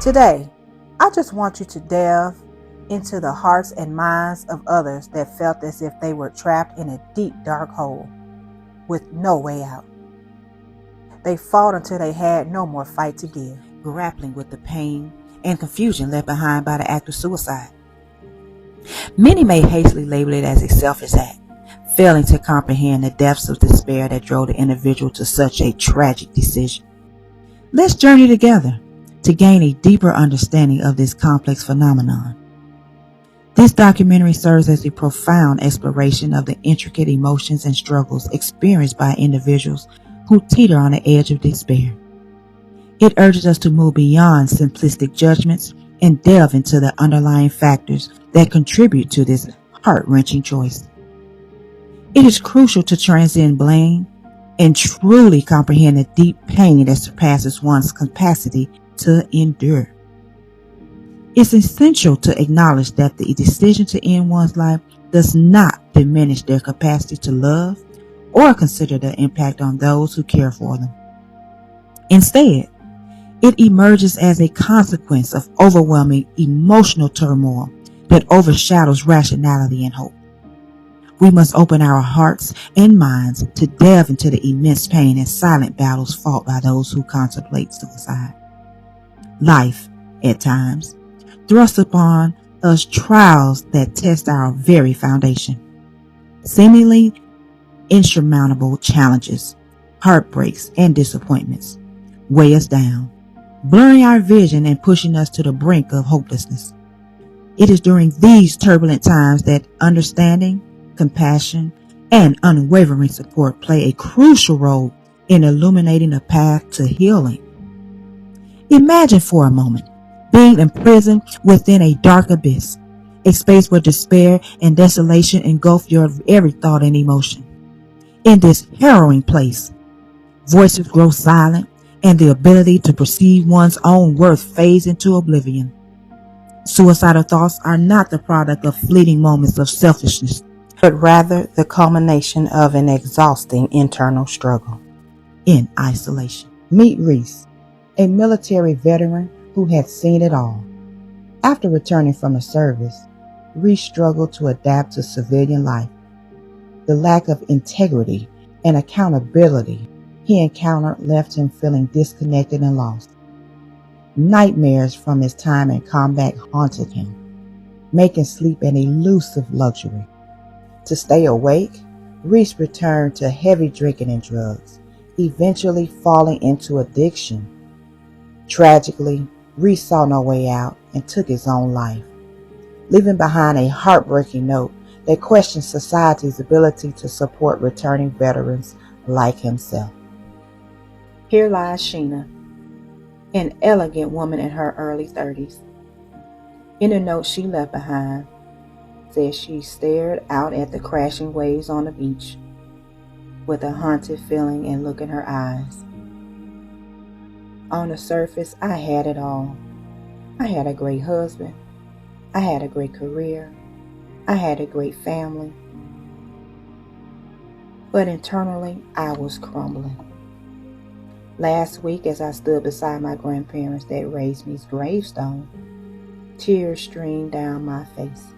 Today, I just want you to delve into the hearts and minds of others that felt as if they were trapped in a deep, dark hole with no way out. They fought until they had no more fight to give, grappling with the pain and confusion left behind by the act of suicide. Many may hastily label it as a selfish act, failing to comprehend the depths of despair that drove the individual to such a tragic decision. Let's journey together to gain a deeper understanding of this complex phenomenon. This documentary serves as a profound exploration of the intricate emotions and struggles experienced by individuals who teeter on the edge of despair. It urges us to move beyond simplistic judgments and delve into the underlying factors that contribute to this heart-wrenching choice. It is crucial to transcend blame and truly comprehend the deep pain that surpasses one's capacity to endure. It's essential to acknowledge that the decision to end one's life does not diminish their capacity to love or consider the impact on those who care for them. Instead, it emerges as a consequence of overwhelming emotional turmoil that overshadows rationality and hope. We must open our hearts and minds to delve into the immense pain and silent battles fought by those who contemplate suicide. Life, at times, thrusts upon us trials that test our very foundation. Seemingly insurmountable challenges, heartbreaks, and disappointments weigh us down, blurring our vision and pushing us to the brink of hopelessness. It is during these turbulent times that understanding, compassion, and unwavering support play a crucial role in illuminating a path to healing. Imagine for a moment being imprisoned within a dark abyss, a space where despair and desolation engulf your every thought and emotion. In this harrowing place, voices grow silent and the ability to perceive one's own worth fades into oblivion. Suicidal thoughts are not the product of fleeting moments of selfishness, but rather the culmination of an exhausting internal struggle. In isolation. Meet Reese, a military veteran who had seen it all. After returning from the service, Reese struggled to adapt to civilian life. The lack of integrity and accountability he encountered left him feeling disconnected and lost. Nightmares from his time in combat haunted him, making sleep an elusive luxury. To stay awake, Reese returned to heavy drinking and drugs, eventually falling into addiction. Tragically, Reese saw no way out and took his own life, leaving behind a heartbreaking note that questions society's ability to support returning veterans like himself. Here lies Sheena, an elegant woman in her early 30s. In a note she left behind, says she stared out at the crashing waves on the beach with a haunted feeling and look in her eyes. On the surface, I had it all. I had a great husband. I had a great career. I had a great family. But internally, I was crumbling. Last week, as I stood beside my grandparents that raised me's gravestone, tears streamed down my face.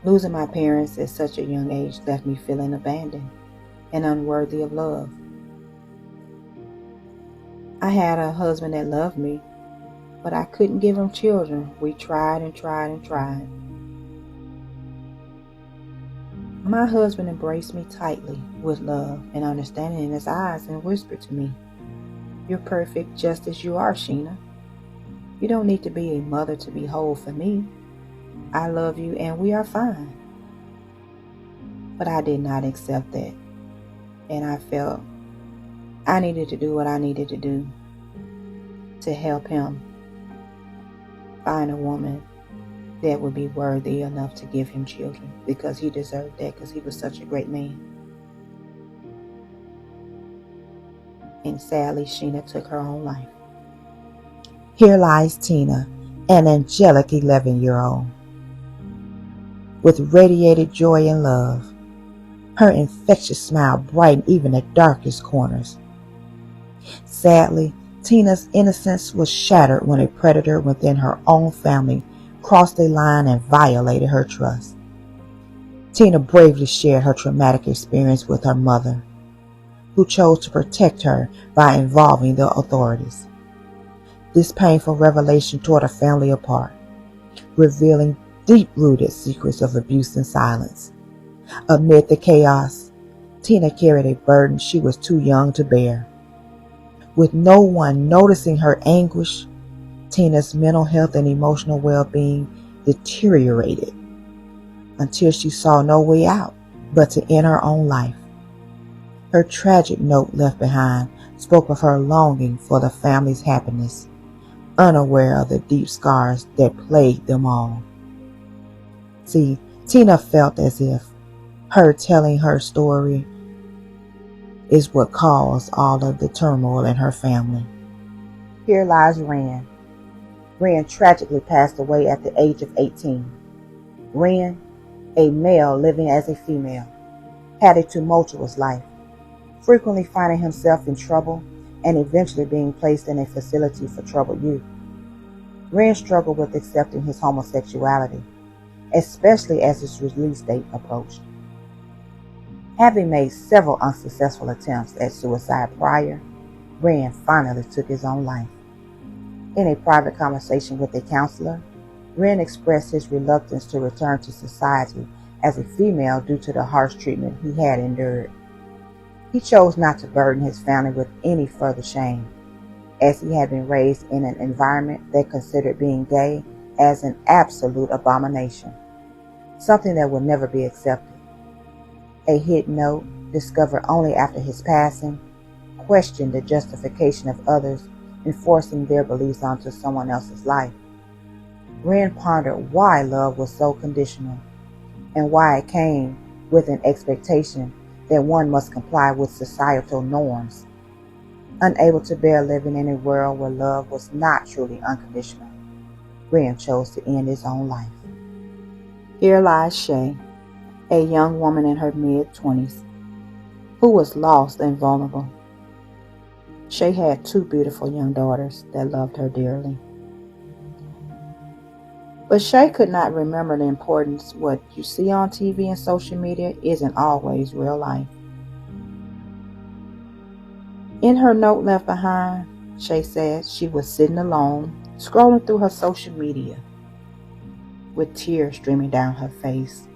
Losing my parents at such a young age left me feeling abandoned and unworthy of love. I had a husband that loved me, but I couldn't give him children. We tried and tried and tried. My husband embraced me tightly with love and understanding in his eyes and whispered to me, "You're perfect just as you are, Sheena. You don't need to be a mother to be whole for me. I love you and we are fine." But I did not accept that, and I felt I needed to do what I needed to do to help him find a woman that would be worthy enough to give him children, because he deserved that, because he was such a great man. And sadly, Sheena took her own life. Here lies Tina, an angelic 11-year-old, with radiated joy and love. Her infectious smile brightened even the darkest corners. Sadly, Tina's innocence was shattered when a predator within her own family crossed a line and violated her trust. Tina bravely shared her traumatic experience with her mother, who chose to protect her by involving the authorities. This painful revelation tore the family apart, revealing deep-rooted secrets of abuse and silence. Amid the chaos, Tina carried a burden she was too young to bear. With no one noticing her anguish, Tina's mental health and emotional well-being deteriorated until she saw no way out but to end her own life. Her tragic note left behind spoke of her longing for the family's happiness, unaware of the deep scars that plagued them all. See, Tina felt as if her telling her story is what caused all of the turmoil in her family. Here lies Ren. Ren tragically passed away at the age of 18. Ren, a male living as a female, had a tumultuous life, frequently finding himself in trouble and eventually being placed in a facility for troubled youth. Ren struggled with accepting his homosexuality, especially as his release date approached. Having made several unsuccessful attempts at suicide prior, Ren finally took his own life. In a private conversation with a counselor, Ren expressed his reluctance to return to society as a female due to the harsh treatment he had endured. He chose not to burden his family with any further shame, as he had been raised in an environment that considered being gay as an absolute abomination, something that would never be accepted. A hidden note, discovered only after his passing, questioned the justification of others enforcing their beliefs onto someone else's life. Ren pondered why love was so conditional, and why it came with an expectation that one must comply with societal norms. Unable to bear living in a world where love was not truly unconditional, Ren chose to end his own life. Here lies Shay, a young woman in her mid-20s, who was lost and vulnerable. Shay had two beautiful young daughters that loved her dearly. But Shay could not remember the importance what you see on TV and social media isn't always real life. In her note left behind, Shay said she was sitting alone, scrolling through her social media, with tears streaming down her face,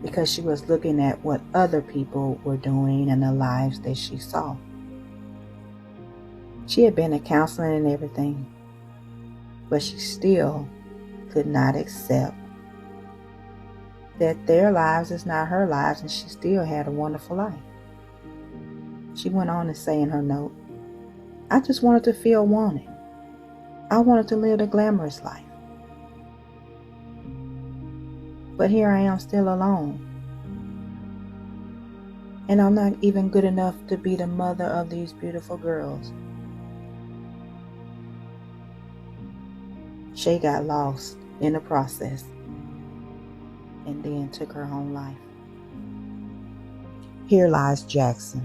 because she was looking at what other people were doing and the lives that she saw. She had been to counseling and everything, but she still could not accept that their lives is not her lives, and she still had a wonderful life. She went on to say in her note, "I just wanted to feel wanted. I wanted to live a glamorous life. But here I am still alone. And I'm not even good enough to be the mother of these beautiful girls." Shay got lost in the process and then took her own life. Here lies Jackson.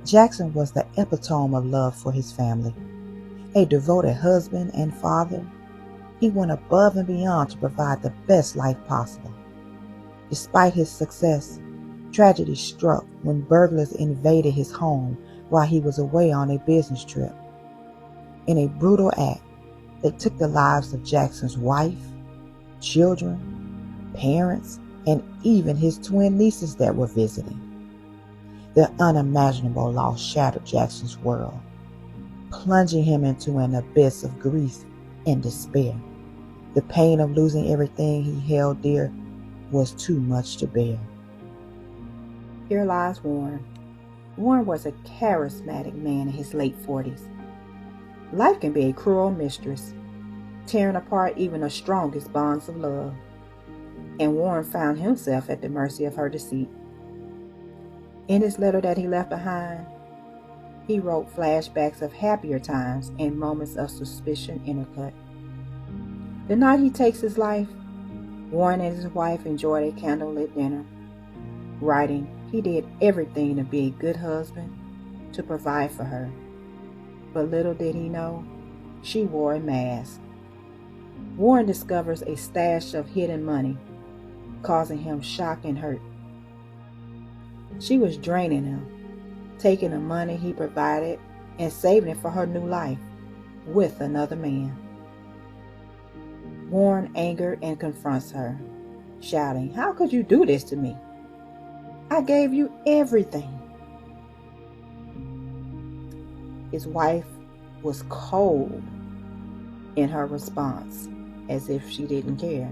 Jackson was the epitome of love for his family. A devoted husband and father, he went above and beyond to provide the best life possible. Despite his success, tragedy struck when burglars invaded his home while he was away on a business trip. In a brutal act, they took the lives of Jackson's wife, children, parents, and even his twin nieces that were visiting. The unimaginable loss shattered Jackson's world, plunging him into an abyss of grief and despair. The pain of losing everything he held dear was too much to bear. Here lies Warren. Warren was a charismatic man in his late 40s. Life can be a cruel mistress, tearing apart even the strongest bonds of love. And Warren found himself at the mercy of her deceit. In his letter that he left behind, he wrote flashbacks of happier times and moments of suspicion intercut. The night he takes his life, Warren and his wife enjoyed a candlelit dinner, writing he did everything to be a good husband, to provide for her. But little did he know, she wore a mask. Warren discovers a stash of hidden money, causing him shock and hurt. She was draining him, taking the money he provided and saving it for her new life with another man. Warren angered and confronts her, shouting, "How could you do this to me? I gave you everything." His wife was cold in her response, as if she didn't care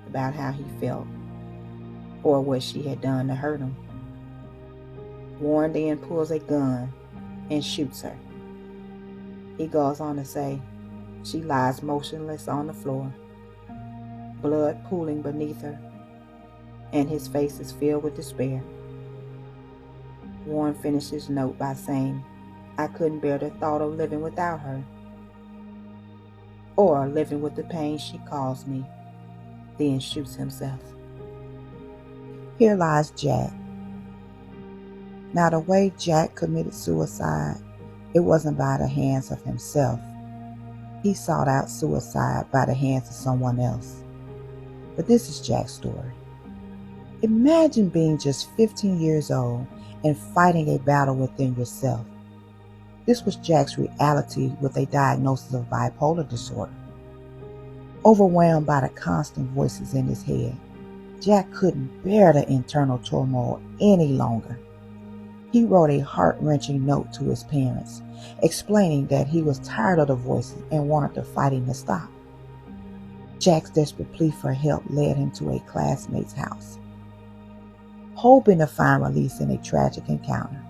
about how he felt or what she had done to hurt him. Warren then pulls a gun and shoots her. He goes on to say, she lies motionless on the floor, blood pooling beneath her, and his face is filled with despair. Warren finishes his note by saying, "I couldn't bear the thought of living without her, or living with the pain she caused me," then shoots himself. Here lies Jack. Now, the way Jack committed suicide, it wasn't by the hands of himself. He sought out suicide by the hands of someone else. But this is Jack's story. Imagine being just 15 years old and fighting a battle within yourself. This was Jack's reality with a diagnosis of bipolar disorder. Overwhelmed by the constant voices in his head, Jack couldn't bear the internal turmoil any longer. He wrote a heart-wrenching note to his parents, explaining that he was tired of the voices and wanted the fighting to stop. Jack's desperate plea for help led him to a classmate's house, hoping to find release in a tragic encounter.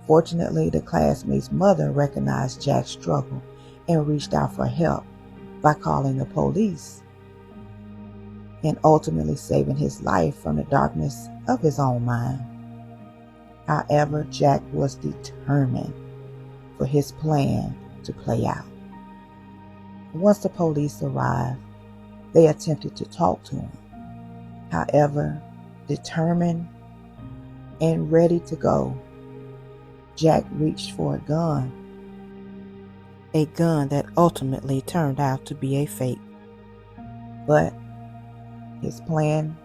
Fortunately, the classmate's mother recognized Jack's struggle and reached out for help by calling the police and ultimately saving his life from the darkness of his own mind. However, Jack was determined for his plan to play out. Once the police arrived, they attempted to talk to him. However, determined and ready to go, Jack reached for a gun that ultimately turned out to be a fake. But his plan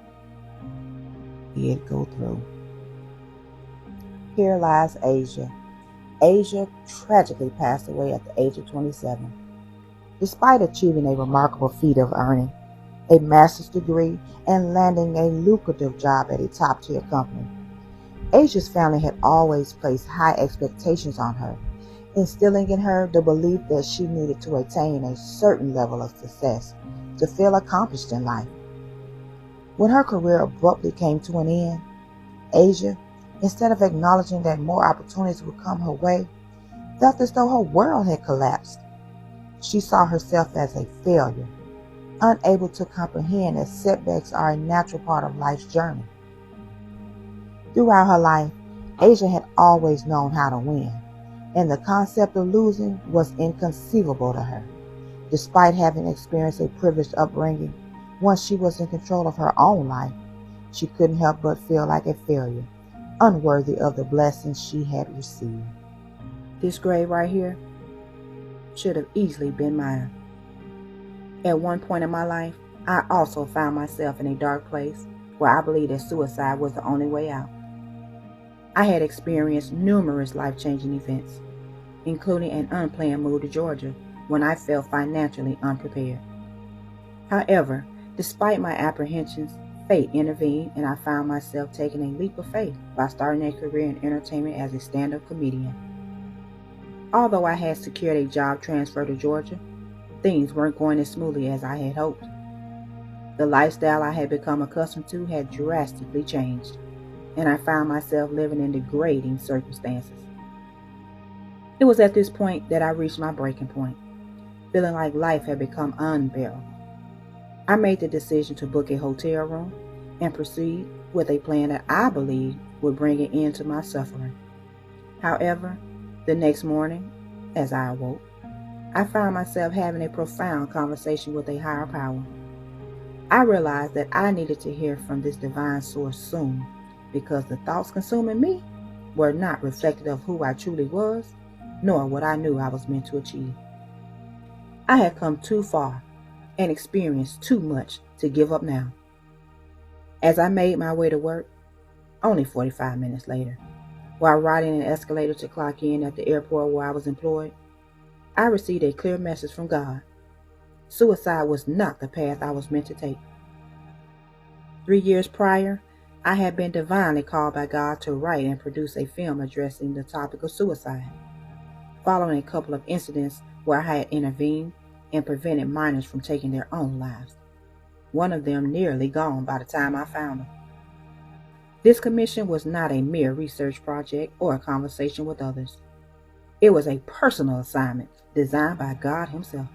did go through. Here lies Asia. Asia tragically passed away at the age of 27. Despite achieving a remarkable feat of earning a master's degree and landing a lucrative job at a top-tier company, Asia's family had always placed high expectations on her, instilling in her the belief that she needed to attain a certain level of success to feel accomplished in life. When her career abruptly came to an end, Asia, instead of acknowledging that more opportunities would come her way, felt as though her world had collapsed. She saw herself as a failure, unable to comprehend that setbacks are a natural part of life's journey. Throughout her life, Asia had always known how to win, and the concept of losing was inconceivable to her. Despite having experienced a privileged upbringing, once she was in control of her own life, she couldn't help but feel like a failure, unworthy of the blessings she had received. This grave right here should have easily been mine. At one point in my life, I also found myself in a dark place where I believed that suicide was the only way out. I had experienced numerous life-changing events, including an unplanned move to Georgia when I felt financially unprepared. However, despite my apprehensions, fate intervened and I found myself taking a leap of faith by starting a career in entertainment as a stand-up comedian. Although I had secured a job transfer to Georgia, things weren't going as smoothly as I had hoped. The lifestyle I had become accustomed to had drastically changed, and I found myself living in degrading circumstances. It was at this point that I reached my breaking point, feeling like life had become unbearable. I made the decision to book a hotel room and proceed with a plan that I believed would bring an end to my suffering. However, the next morning, as I awoke, I found myself having a profound conversation with a higher power. I realized that I needed to hear from this divine source soon, because the thoughts consuming me were not reflective of who I truly was nor what I knew I was meant to achieve. I had come too far and experienced too much to give up now. As I made my way to work, only 45 minutes later, while riding an escalator to clock in at the airport where I was employed, I received a clear message from God. Suicide was not the path I was meant to take. 3 years prior, I had been divinely called by God to write and produce a film addressing the topic of suicide, following a couple of incidents where I had intervened and prevented minors from taking their own lives. One of them nearly gone by the time I found them. This commission was not a mere research project or a conversation with others. It was a personal assignment designed by God Himself.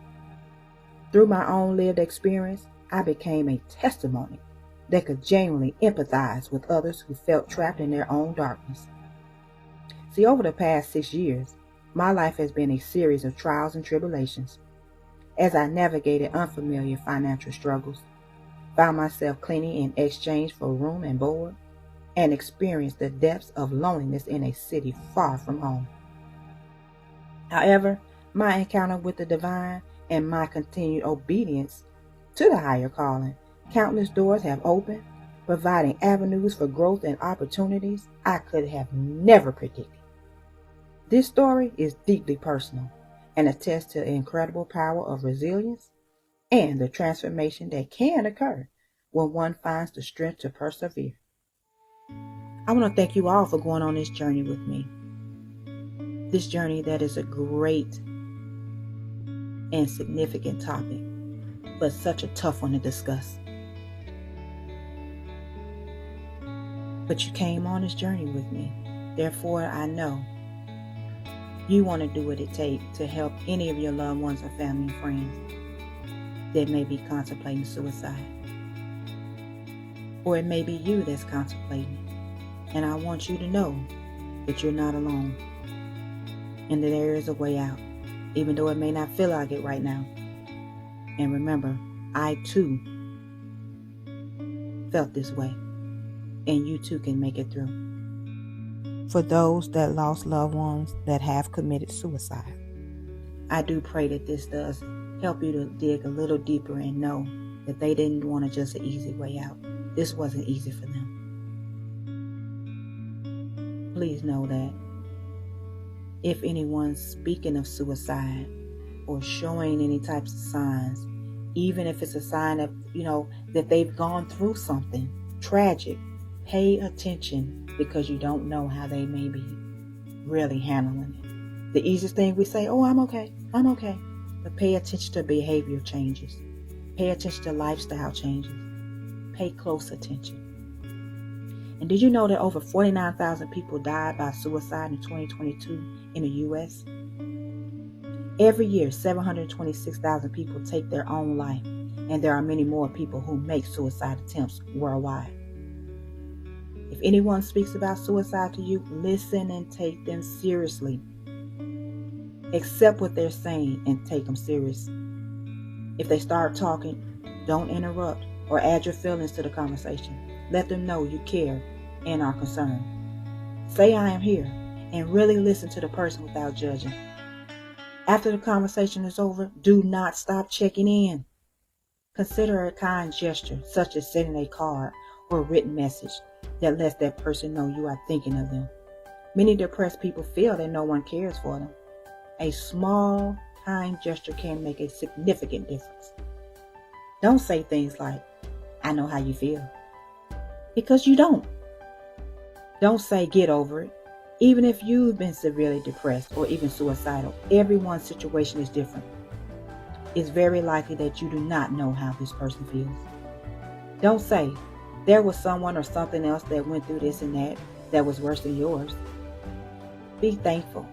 Through my own lived experience, I became a testimony that could genuinely empathize with others who felt trapped in their own darkness. See, over the past 6 years, my life has been a series of trials and tribulations. As I navigated unfamiliar financial struggles, found myself cleaning in exchange for room and board, and experienced the depths of loneliness in a city far from home. However, my encounter with the divine and my continued obedience to the higher calling, countless doors have opened, providing avenues for growth and opportunities I could have never predicted. This story is deeply personal and attests to the incredible power of resilience and the transformation that can occur when one finds the strength to persevere. I want to thank you all for going on this journey with me. This journey that is a great and significant topic, but such a tough one to discuss. But you came on this journey with me. Therefore, I know you want to do what it takes to help any of your loved ones or family and friends that may be contemplating suicide. Or it may be you that's contemplating. And I want you to know that you're not alone and that there is a way out, even though it may not feel like it right now. And remember, I too felt this way, and you too can make it through. For those that lost loved ones that have committed suicide, I do pray that this does help you to dig a little deeper and know that they didn't want just an easy way out. This wasn't easy for them. Please know that if anyone's speaking of suicide or showing any types of signs, even if it's a sign that, that they've gone through something tragic, pay attention, because you don't know how they may be really handling it. The easiest thing we say, oh, I'm okay. But pay attention to behavior changes. Pay attention to lifestyle changes. Pay close attention. And did you know that over 49,000 people died by suicide in 2022 in the U.S.? Every year, 726,000 people take their own life, and there are many more people who make suicide attempts worldwide. If anyone speaks about suicide to you, listen and take them seriously. Accept what they're saying and take them serious. If they start talking, don't interrupt or add your feelings to the conversation. Let them know you care and are concerned. Say I am here and really listen to the person without judging. After the conversation is over, do not stop checking in. Consider a kind gesture, such as sending a card or a written message that lets that person know you are thinking of them. Many depressed people feel that no one cares for them. A small, kind gesture can make a significant difference. Don't say things like, I know how you feel, because you don't. Don't say get over it. Even if you've been severely depressed or even suicidal, everyone's situation is different. It's very likely that you do not know how this person feels. Don't say, there was someone or something else that went through this and that was worse than yours. Be thankful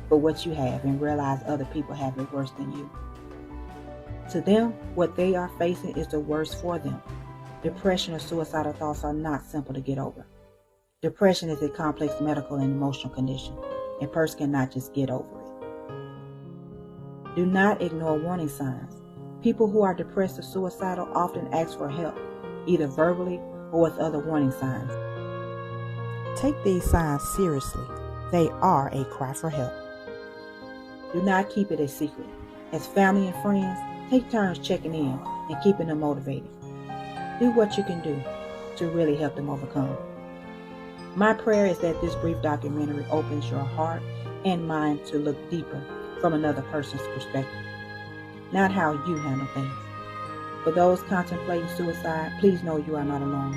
for what you have and realize other people have it worse than you. To them, what they are facing is the worst for them. Depression or suicidal thoughts are not simple to get over. Depression is a complex medical and emotional condition. A person cannot just get over it. Do not ignore warning signs. People who are depressed or suicidal often ask for help, either verbally or with other warning signs. Take these signs seriously. They are a cry for help. Do not keep it a secret. As family and friends, take turns checking in and keeping them motivated. Do what you can do to really help them overcome. My prayer is that this brief documentary opens your heart and mind to look deeper from another person's perspective, not how you handle things. For those contemplating suicide, please know you are not alone.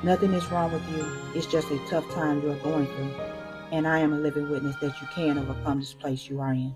Nothing is wrong with you. It's just a tough time you are going through. And I am a living witness that you can overcome this place you are in.